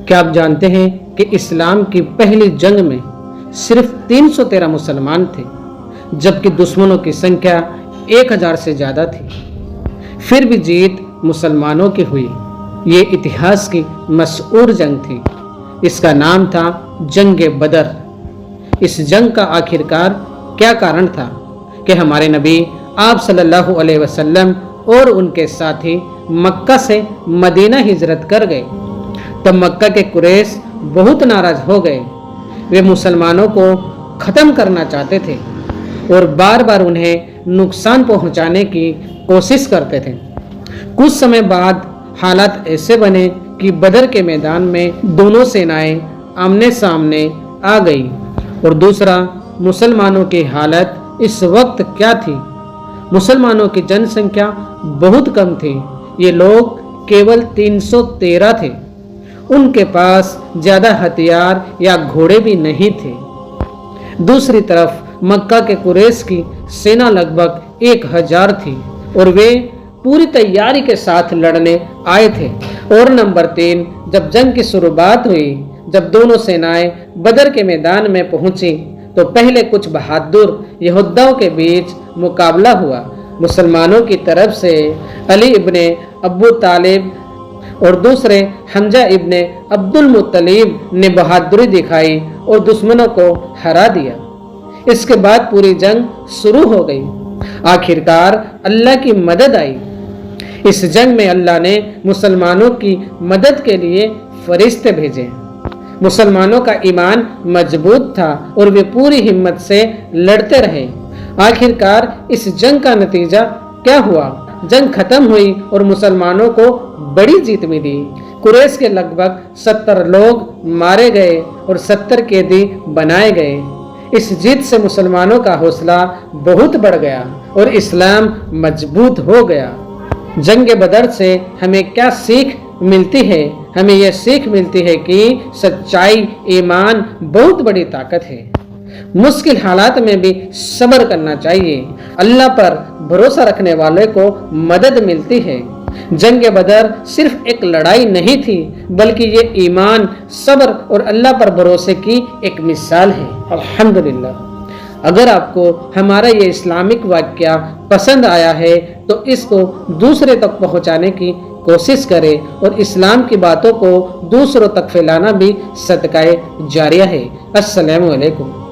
کیا آپ جانتے ہیں کہ اسلام کی پہلی جنگ میں صرف 313 مسلمان تھے، جبکہ دشمنوں کی سنکھیا 1000 سے زیادہ تھی؟ پھر بھی جیت مسلمانوں کی ہوئی۔ یہ اتہاس کی مشہور جنگ تھی۔ اس کا نام تھا جنگ بدر۔ اس جنگ کا آخرکار کیا کارن تھا کہ ہمارے نبی آپ صلی اللہ علیہ وسلم اور ان کے ساتھی مکہ سے مدینہ ہجرت کر گئے؟ تب مکہ کے قریش بہت ناراض ہو گئے۔ وہ مسلمانوں کو ختم کرنا چاہتے تھے اور بار بار انہیں نقصان پہنچانے کی کوشش کرتے تھے۔ کچھ سمے بعد حالات ایسے بنے کہ بدر کے میدان میں دونوں سینائیں آمنے سامنے آ گئی۔ اور دوسرا، مسلمانوں کی حالت اس وقت کیا تھی؟ مسلمانوں کی جن سنکھیا بہت کم تھی۔ یہ لوگ کیول 313 تھے۔ ان کے پاس زیادہ ہتھیار یا گھوڑے بھی نہیں تھے۔ دوسری طرف مکہ کے قریش کی سینا لگ بھگ 1000 تھی اور وہ پوری تیاری کے ساتھ لڑنے آئے تھے۔ اور نمبر 3، جب جنگ کی شروعات ہوئی، جب دونوں سینائیں بدر کے میدان میں پہنچی تو پہلے کچھ بہادر یہودیوں کے بیچ مقابلہ ہوا۔ مسلمانوں کی طرف سے علی ابن ابو طالب اور دوسرے حمزہ ابن عبد المطلب نے بہادری دکھائی اور دشمنوں کو ہرا دیا۔ اس کے بعد پوری جنگ شروع ہو گئی۔ آخرکار اللہ کی مدد آئی۔ اس جنگ میں اللہ نے مسلمانوں کی مدد کے لیے فرشتے بھیجے۔ مسلمانوں کا ایمان مضبوط تھا اور وہ پوری ہمت سے لڑتے رہے۔ آخرکار اس جنگ کا نتیجہ کیا ہوا؟ جنگ ختم ہوئی اور مسلمانوں کو بڑی جیت ملی۔ قریش کے لگ بھگ 70 لوگ مارے گئے اور 70 قیدی بنائے گئے۔ اس جیت سے مسلمانوں کا حوصلہ بہت بڑھ گیا اور اسلام مضبوط ہو گیا۔ جنگ بدر سے ہمیں کیا سیکھ ملتی ہے؟ ہمیں یہ سیکھ ملتی ہے کہ سچائی، ایمان بہت بڑی طاقت ہے۔ مشکل حالات میں بھی صبر کرنا چاہیے۔ اللہ پر بھروسہ رکھنے والے کو مدد ملتی ہے۔ جنگ بدر صرف ایک لڑائی نہیں تھی، بلکہ یہ ایمان، صبر اور اللہ پر بھروسے کی ایک مثال ہے۔ الحمدللہ۔ اگر آپ کو ہمارا یہ اسلامک واقعہ پسند آیا ہے تو اس کو دوسرے تک پہنچانے کی کوشش کریں اور اسلام کی باتوں کو دوسروں تک پھیلانا بھی صدقہ جاریہ ہے۔ السلام علیکم۔